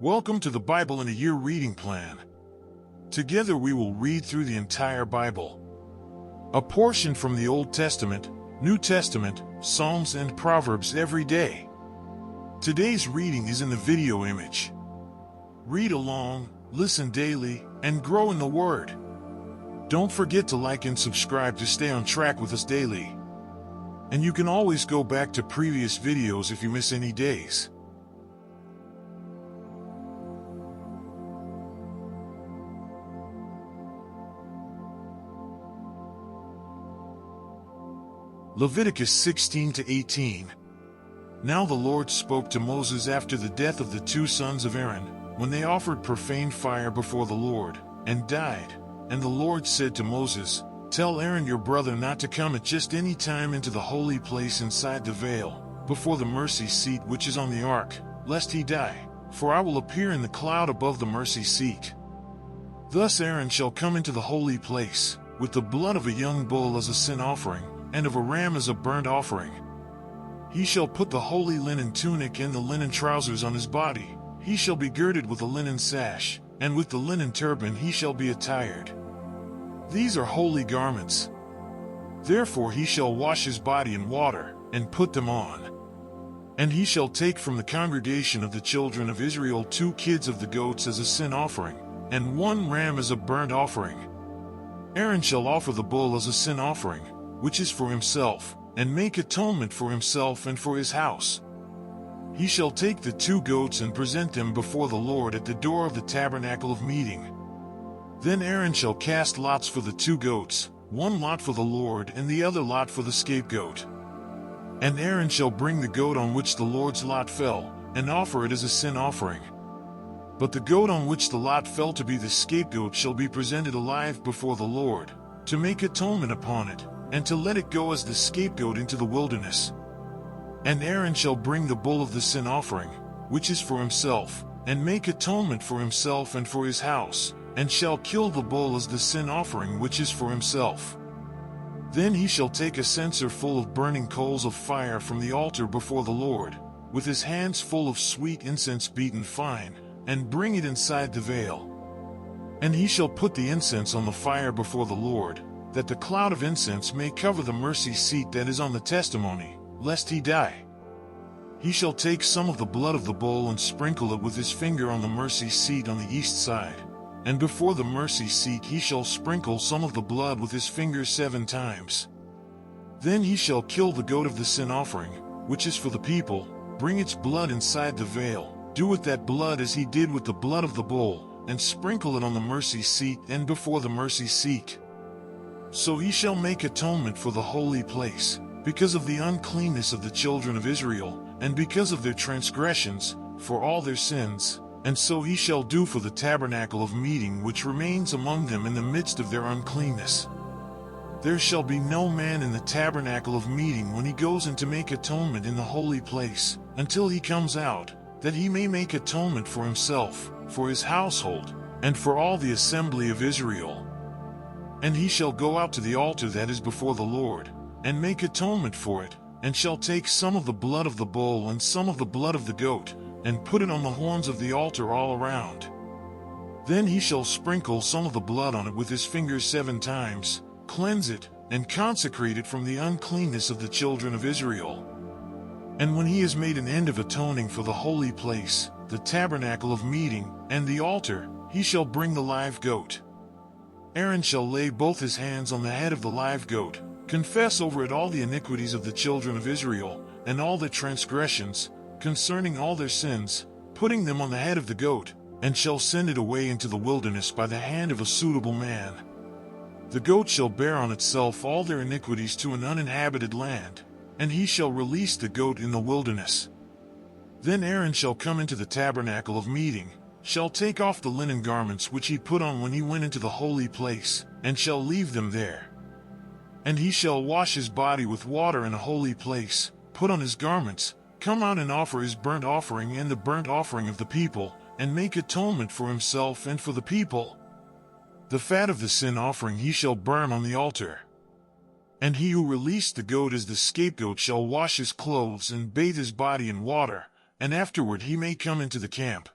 Welcome to the Bible in a Year reading plan. Together we will read through the entire Bible. A portion from the Old Testament, New Testament, Psalms and Proverbs every day. Today's reading is in the video image. Read along, listen daily, and grow in the Word. Don't forget to like and subscribe to stay on track with us daily. And you can always go back to previous videos if you miss any days. Leviticus 16-18. Now the Lord spoke to Moses after the death of the two sons of Aaron, when they offered profane fire before the Lord, and died. And the Lord said to Moses, "Tell Aaron your brother not to come at just any time into the holy place inside the veil, before the mercy seat which is on the ark, lest he die, for I will appear in the cloud above the mercy seat. Thus Aaron shall come into the holy place, with the blood of a young bull as a sin offering, and of a ram as a burnt offering. He shall put the holy linen tunic and the linen trousers on his body. He shall be girded with a linen sash, and with the linen turban he shall be attired. These are holy garments. Therefore he shall wash his body in water, and put them on. And he shall take from the congregation of the children of Israel 2 kids of the goats as a sin offering, and 1 ram as a burnt offering. Aaron shall offer the bull as a sin offering, which is for himself, and make atonement for himself and for his house. He shall take the 2 goats and present them before the Lord at the door of the tabernacle of meeting. Then Aaron shall cast lots for the 2 goats, 1 lot for the Lord and the other lot for the scapegoat. And Aaron shall bring the goat on which the Lord's lot fell, and offer it as a sin offering. But the goat on which the lot fell to be the scapegoat shall be presented alive before the Lord, to make atonement upon it, and to let it go as the scapegoat into the wilderness. And Aaron shall bring the bull of the sin offering, which is for himself, and make atonement for himself and for his house, and shall kill the bull as the sin offering which is for himself. Then he shall take a censer full of burning coals of fire from the altar before the Lord, with his hands full of sweet incense beaten fine, and bring it inside the veil. And he shall put the incense on the fire before the Lord, that the cloud of incense may cover the mercy seat that is on the testimony, lest he die. He shall take some of the blood of the bull and sprinkle it with his finger on the mercy seat on the east side. And before the mercy seat he shall sprinkle some of the blood with his finger 7 times. Then he shall kill the goat of the sin offering, which is for the people, bring its blood inside the veil, do with that blood as he did with the blood of the bull, and sprinkle it on the mercy seat and before the mercy seat. So he shall make atonement for the holy place, because of the uncleanness of the children of Israel, and because of their transgressions, for all their sins. And so he shall do for the tabernacle of meeting which remains among them in the midst of their uncleanness. There shall be no man in the tabernacle of meeting when he goes in to make atonement in the holy place, until he comes out, that he may make atonement for himself, for his household, and for all the assembly of Israel. And he shall go out to the altar that is before the Lord, and make atonement for it, and shall take some of the blood of the bull and some of the blood of the goat, and put it on the horns of the altar all around. Then he shall sprinkle some of the blood on it with his finger 7 times, cleanse it, and consecrate it from the uncleanness of the children of Israel. And when he has made an end of atoning for the holy place, the tabernacle of meeting, and the altar, he shall bring the live goat. Aaron shall lay both his hands on the head of the live goat, confess over it all the iniquities of the children of Israel, and all their transgressions, concerning all their sins, putting them on the head of the goat, and shall send it away into the wilderness by the hand of a suitable man. The goat shall bear on itself all their iniquities to an uninhabited land, and he shall release the goat in the wilderness. Then Aaron shall come into the tabernacle of meeting, shall take off the linen garments which he put on when he went into the holy place, and shall leave them there. And he shall wash his body with water in a holy place, put on his garments, come out and offer his burnt offering and the burnt offering of the people, and make atonement for himself and for the people. The fat of the sin offering he shall burn on the altar. And he who released the goat as the scapegoat shall wash his clothes and bathe his body in water, and afterward he may come into the camp.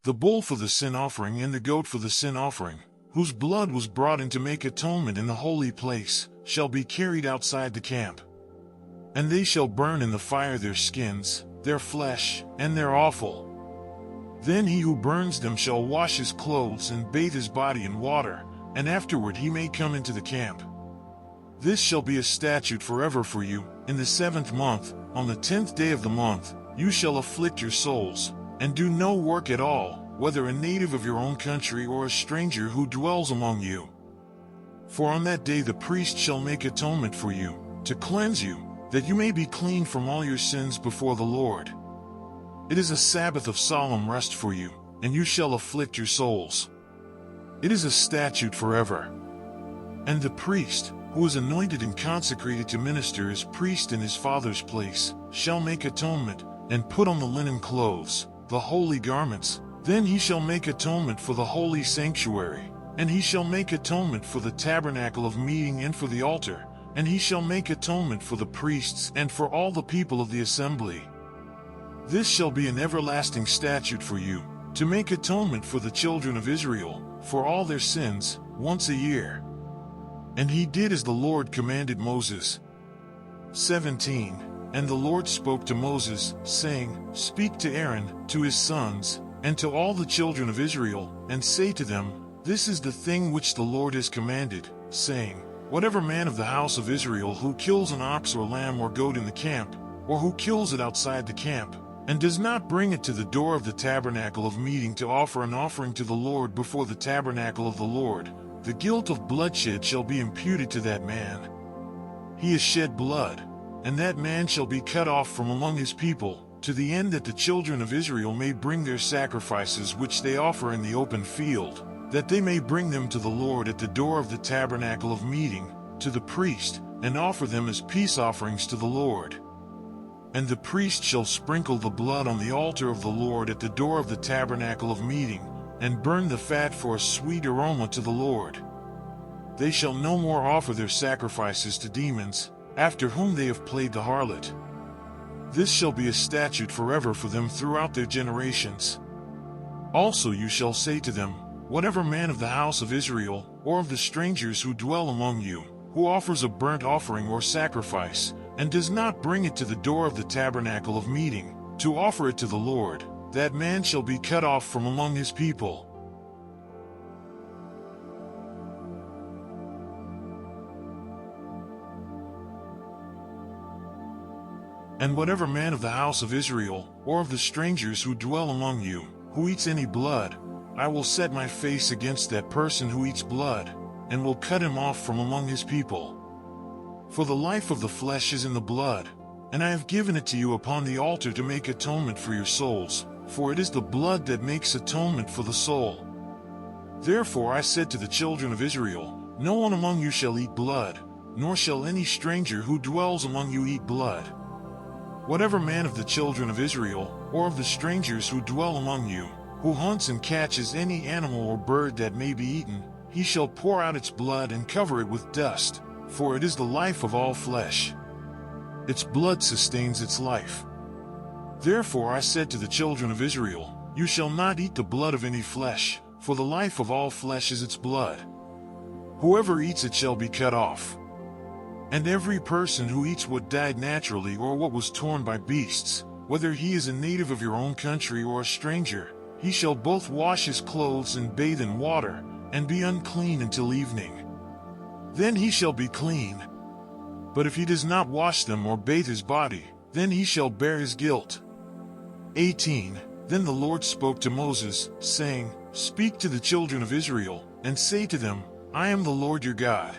the bull for the sin offering and the goat for the sin offering, whose blood was brought in to make atonement in the holy place, shall be carried outside the camp. And they shall burn in the fire their skins, their flesh, and their offal. Then he who burns them shall wash his clothes and bathe his body in water, and afterward he may come into the camp. This shall be a statute forever for you. In the 7th month, on the 10th day of the month, you shall afflict your souls, and do no work at all, whether a native of your own country or a stranger who dwells among you. For on that day the priest shall make atonement for you, to cleanse you, that you may be clean from all your sins before the Lord. It is a Sabbath of solemn rest for you, and you shall afflict your souls. It is a statute forever. And the priest, who is anointed and consecrated to minister as priest in his father's place, shall make atonement, and put on the linen clothes, the holy garments. Then he shall make atonement for the holy sanctuary, and he shall make atonement for the tabernacle of meeting and for the altar, and he shall make atonement for the priests and for all the people of the assembly. This shall be an everlasting statute for you, to make atonement for the children of Israel, for all their sins, once a year. And he did as the Lord commanded Moses. 17. And the Lord spoke to Moses, saying, Speak to Aaron, to his sons, and to all the children of Israel, and say to them, This is the thing which the Lord has commanded, saying, Whatever man of the house of Israel who kills an ox or lamb or goat in the camp, or who kills it outside the camp, and does not bring it to the door of the tabernacle of meeting to offer an offering to the Lord before the tabernacle of the Lord, the guilt of bloodshed shall be imputed to that man. He has shed blood, and that man shall be cut off from among his people, to the end that the children of Israel may bring their sacrifices which they offer in the open field, that they may bring them to the Lord at the door of the tabernacle of meeting, to the priest, and offer them as peace offerings to the Lord. And the priest shall sprinkle the blood on the altar of the Lord at the door of the tabernacle of meeting, and burn the fat for a sweet aroma to the Lord. They shall no more offer their sacrifices to demons, after whom they have played the harlot. This shall be a statute forever for them throughout their generations. Also you shall say to them, Whatever man of the house of Israel, or of the strangers who dwell among you, who offers a burnt offering or sacrifice, and does not bring it to the door of the tabernacle of meeting, to offer it to the Lord, that man shall be cut off from among his people. And whatever man of the house of Israel, or of the strangers who dwell among you, who eats any blood, I will set my face against that person who eats blood, and will cut him off from among his people. For the life of the flesh is in the blood, and I have given it to you upon the altar to make atonement for your souls, for it is the blood that makes atonement for the soul. Therefore I said to the children of Israel, No one among you shall eat blood, nor shall any stranger who dwells among you eat blood. Whatever man of the children of Israel, or of the strangers who dwell among you, who hunts and catches any animal or bird that may be eaten, he shall pour out its blood and cover it with dust, for it is the life of all flesh. Its blood sustains its life. Therefore I said to the children of Israel, You shall not eat the blood of any flesh, for the life of all flesh is its blood. Whoever eats it shall be cut off. And every person who eats what died naturally or what was torn by beasts, whether he is a native of your own country or a stranger, he shall both wash his clothes and bathe in water, and be unclean until evening. Then he shall be clean. But if he does not wash them or bathe his body, then he shall bear his guilt. 18. Then the Lord spoke to Moses, saying, Speak to the children of Israel, and say to them, I am the Lord your God.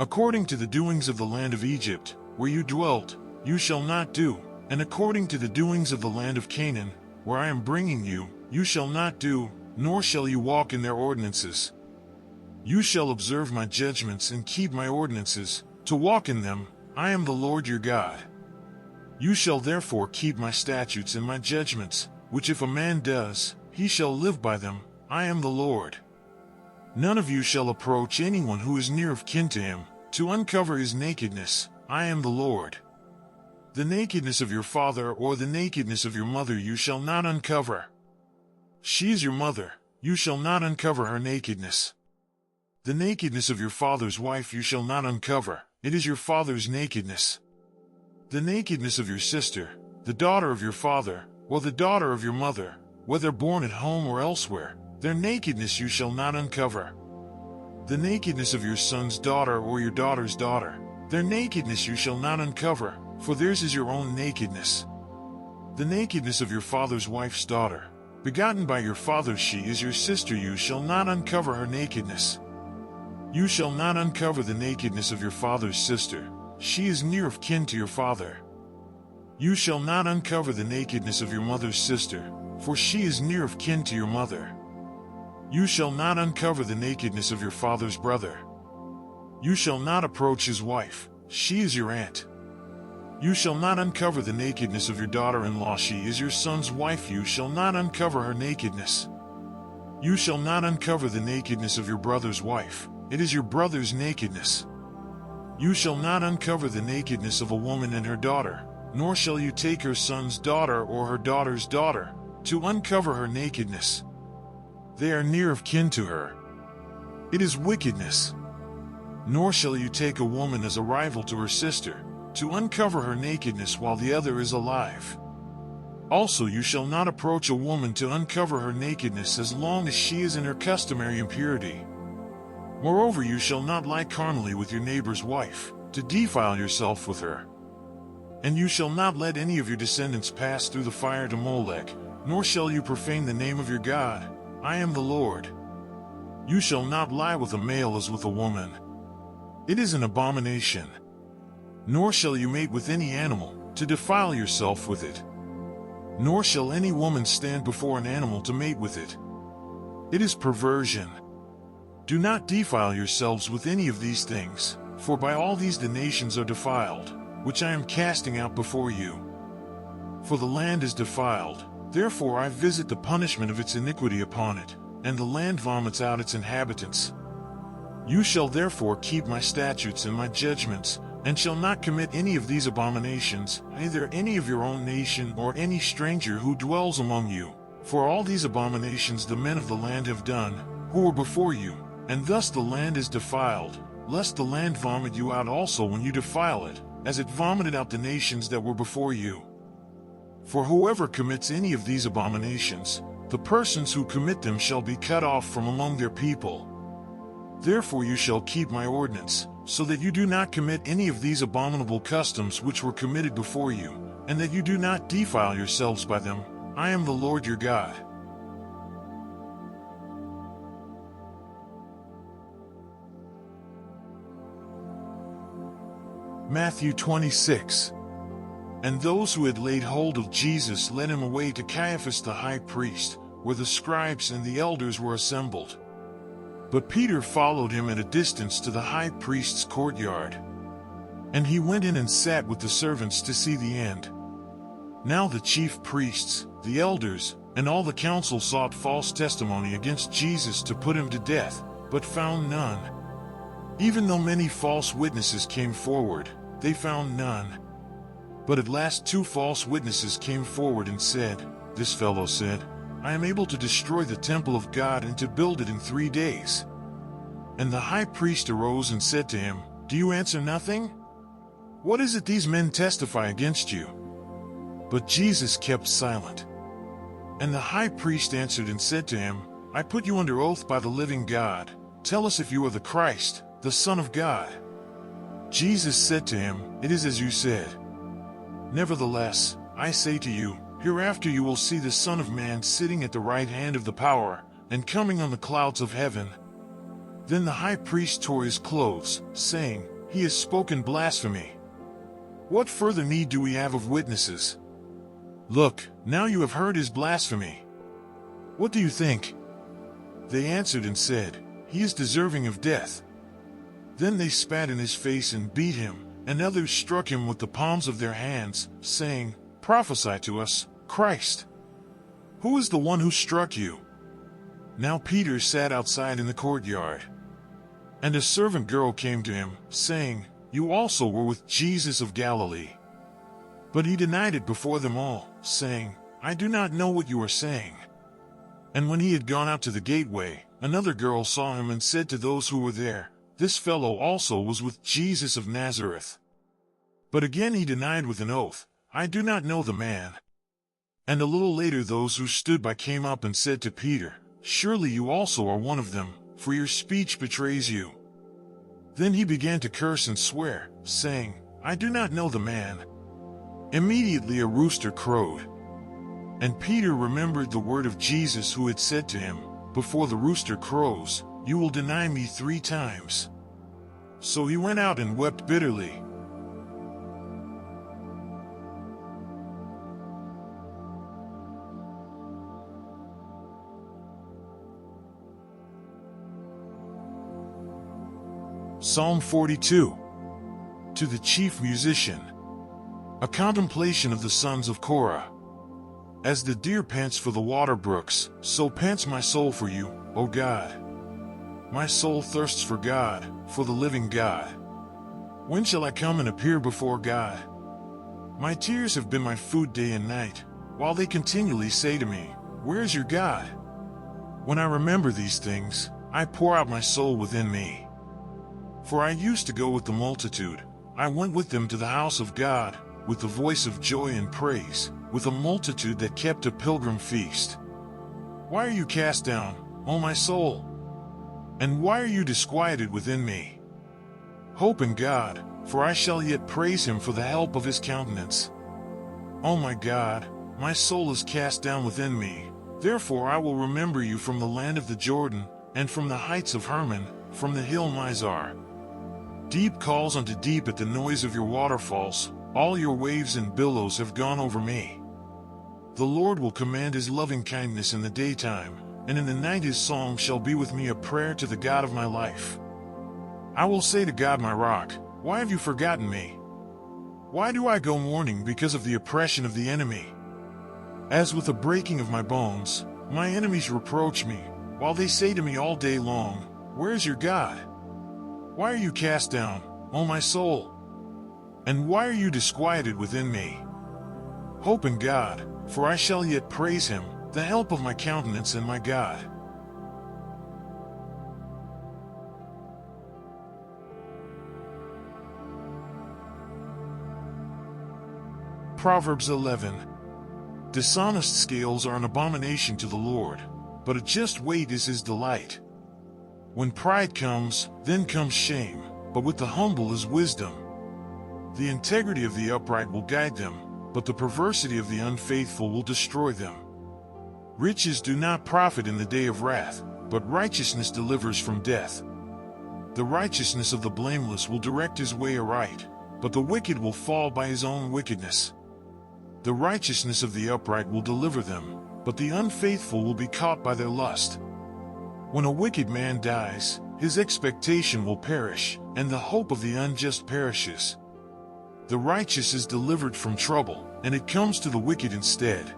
According to the doings of the land of Egypt, where you dwelt, you shall not do, and according to the doings of the land of Canaan, where I am bringing you, you shall not do, nor shall you walk in their ordinances. You shall observe my judgments and keep my ordinances, to walk in them. I am the Lord your God. You shall therefore keep my statutes and my judgments, which if a man does, he shall live by them. I am the Lord. None of you shall approach anyone who is near of kin to him, to uncover his nakedness. I am the Lord. The nakedness of your father or the nakedness of your mother you shall not uncover. She is your mother. You shall not uncover her nakedness. The nakedness of your father's wife you shall not uncover. It is your father's nakedness. The nakedness of your sister, the daughter of your father, or the daughter of your mother, whether born at home or elsewhere, their nakedness you shall not uncover. The nakedness of your son's daughter or your daughter's daughter, their nakedness you shall not uncover, for theirs is your own nakedness. The nakedness of your father's wife's daughter, begotten by your father, she is your sister, you shall not uncover her nakedness. You shall not uncover the nakedness of your father's sister, she is near of kin to your father. You shall not uncover the nakedness of your mother's sister, for she is near of kin to your mother. You shall not uncover the nakedness of your father's brother. You shall not approach his wife, she is your aunt. You shall not uncover the nakedness of your daughter-in-law, she is your son's wife, you shall not uncover her nakedness. You shall not uncover the nakedness of your brother's wife, it is your brother's nakedness. You shall not uncover the nakedness of a woman and her daughter, nor shall you take her son's daughter or her daughter's daughter, to uncover her nakedness. They are near of kin to her. It is wickedness. Nor shall you take a woman as a rival to her sister, to uncover her nakedness while the other is alive. Also you shall not approach a woman to uncover her nakedness as long as she is in her customary impurity. Moreover, you shall not lie carnally with your neighbor's wife, to defile yourself with her. And you shall not let any of your descendants pass through the fire to Molech, nor shall you profane the name of your God. I am the Lord. You shall not lie with a male as with a woman. It is an abomination. Nor shall you mate with any animal, to defile yourself with it. Nor shall any woman stand before an animal to mate with it. It is perversion. Do not defile yourselves with any of these things, for by all these the nations are defiled, which I am casting out before you. For the land is defiled, therefore I visit the punishment of its iniquity upon it, and the land vomits out its inhabitants. You shall therefore keep my statutes and my judgments, and shall not commit any of these abominations, neither any of your own nation or any stranger who dwells among you. For all these abominations the men of the land have done, who were before you, and thus the land is defiled, lest the land vomit you out also when you defile it, as it vomited out the nations that were before you. For whoever commits any of these abominations, the persons who commit them shall be cut off from among their people. Therefore you shall keep my ordinance, so that you do not commit any of these abominable customs which were committed before you, and that you do not defile yourselves by them. I am the Lord your God. Matthew 26. And those who had laid hold of Jesus led him away to Caiaphas the high priest, where the scribes and the elders were assembled. But Peter followed him at a distance to the high priest's courtyard. And he went in and sat with the servants to see the end. Now the chief priests, the elders, and all the council sought false testimony against Jesus to put him to death, but found none. Even though many false witnesses came forward, they found none. But at last 2 false witnesses came forward and said, This fellow said, I am able to destroy the temple of God and to build it in 3 days. And the high priest arose and said to him, Do you answer nothing? What is it these men testify against you? But Jesus kept silent. And the high priest answered and said to him, I put you under oath by the living God. Tell us if you are the Christ, the Son of God. Jesus said to him, It is as you said. Nevertheless, I say to you, hereafter you will see the Son of Man sitting at the right hand of the power, and coming on the clouds of heaven. Then the high priest tore his clothes, saying, He has spoken blasphemy. What further need do we have of witnesses? Look, now you have heard his blasphemy. What do you think? They answered and said, He is deserving of death. Then they spat in his face and beat him, and others struck him with the palms of their hands, saying, Prophesy to us, Christ. Who is the one who struck you? Now Peter sat outside in the courtyard. And a servant girl came to him, saying, You also were with Jesus of Galilee. But he denied it before them all, saying, I do not know what you are saying. And when he had gone out to the gateway, another girl saw him and said to those who were there, "This fellow also was with Jesus of Nazareth." But again he denied with an oath, "I do not know the man." And a little later those who stood by came up and said to Peter, "Surely you also are one of them, for your speech betrays you." Then he began to curse and swear, saying, "I do not know the man." Immediately a rooster crowed. And Peter remembered the word of Jesus who had said to him, "Before the rooster crows, you will deny me 3 times." So he went out and wept bitterly. Psalm 42. To the chief musician. A contemplation of the sons of Korah. As the deer pants for the water brooks, so pants my soul for you, O God. My soul thirsts for God, for the living God. When shall I come and appear before God? My tears have been my food day and night, while they continually say to me, "Where is your God?" When I remember these things, I pour out my soul within me. For I used to go with the multitude, I went with them to the house of God, with the voice of joy and praise, with a multitude that kept a pilgrim feast. Why are you cast down, O my soul? And why are you disquieted within me? Hope in God, for I shall yet praise him for the help of his countenance. O my God, my soul is cast down within me, therefore I will remember you from the land of the Jordan, and from the heights of Hermon, from the hill Mizar. Deep calls unto deep at the noise of your waterfalls, all your waves and billows have gone over me. The Lord will command his loving kindness in the daytime, and in the night his psalm shall be with me a prayer to the God of my life. I will say to God my rock, why have you forgotten me? Why do I go mourning because of the oppression of the enemy? As with the breaking of my bones, my enemies reproach me, while they say to me all day long, where is your God? Why are you cast down, O my soul? And why are you disquieted within me? Hope in God, for I shall yet praise him, the help of my countenance and my God. Proverbs 11. Dishonest scales are an abomination to the Lord, but a just weight is his delight. When pride comes, then comes shame, but with the humble is wisdom. The integrity of the upright will guide them, but the perversity of the unfaithful will destroy them. Riches do not profit in the day of wrath, but righteousness delivers from death. The righteousness of the blameless will direct his way aright, but the wicked will fall by his own wickedness. The righteousness of the upright will deliver them, but the unfaithful will be caught by their lust. When a wicked man dies, his expectation will perish, and the hope of the unjust perishes. The righteous is delivered from trouble, and it comes to the wicked instead.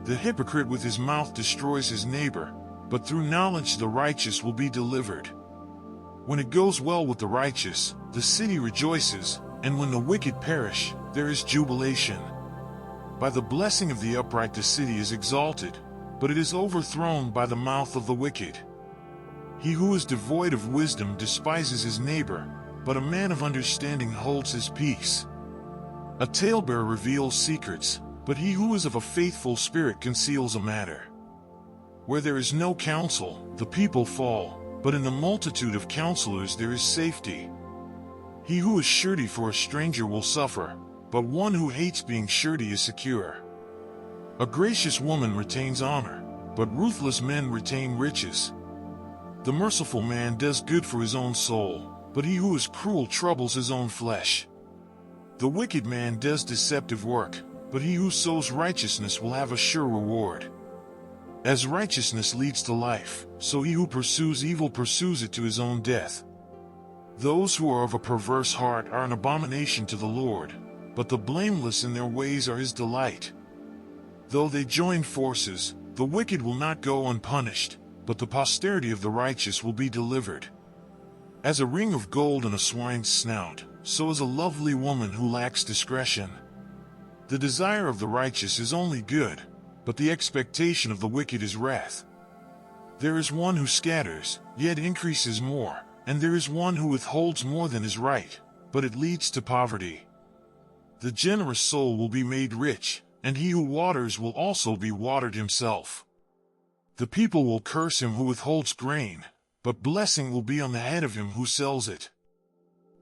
The hypocrite with his mouth destroys his neighbor, but through knowledge the righteous will be delivered. When it goes well with the righteous, the city rejoices, and when the wicked perish, there is jubilation. By the blessing of the upright the city is exalted, but it is overthrown by the mouth of the wicked. He who is devoid of wisdom despises his neighbor, but a man of understanding holds his peace. A talebearer reveals secrets, but he who is of a faithful spirit conceals a matter. Where there is no counsel, the people fall, but in the multitude of counselors there is safety. He who is surety for a stranger will suffer, but one who hates being surety is secure. A gracious woman retains honor, but ruthless men retain riches. The merciful man does good for his own soul, but he who is cruel troubles his own flesh. The wicked man does deceptive work, but he who sows righteousness will have a sure reward. As righteousness leads to life, so he who pursues evil pursues it to his own death. Those who are of a perverse heart are an abomination to the Lord, but the blameless in their ways are his delight. Though they join forces, the wicked will not go unpunished, but the posterity of the righteous will be delivered. As a ring of gold in a swine's snout, so is a lovely woman who lacks discretion. The desire of the righteous is only good, but the expectation of the wicked is wrath. There is one who scatters, yet increases more, and there is one who withholds more than is right, but it leads to poverty. The generous soul will be made rich, and he who waters will also be watered himself. The people will curse him who withholds grain, but blessing will be on the head of him who sells it.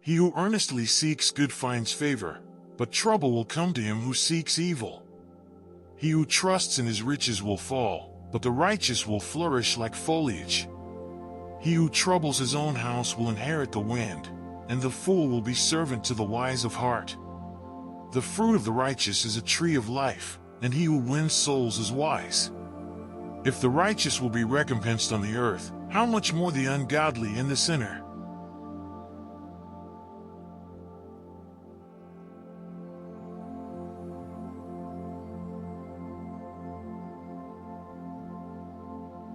He who earnestly seeks good finds favor, but trouble will come to him who seeks evil. He who trusts in his riches will fall, but the righteous will flourish like foliage. He who troubles his own house will inherit the wind, and the fool will be servant to the wise of heart. The fruit of the righteous is a tree of life, and he who wins souls is wise. If the righteous will be recompensed on the earth, how much more the ungodly and the sinner?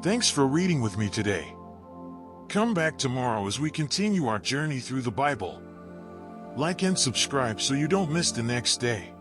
Thanks for reading with me today. Come back tomorrow as we continue our journey through the Bible. Like and subscribe so you don't miss the next day.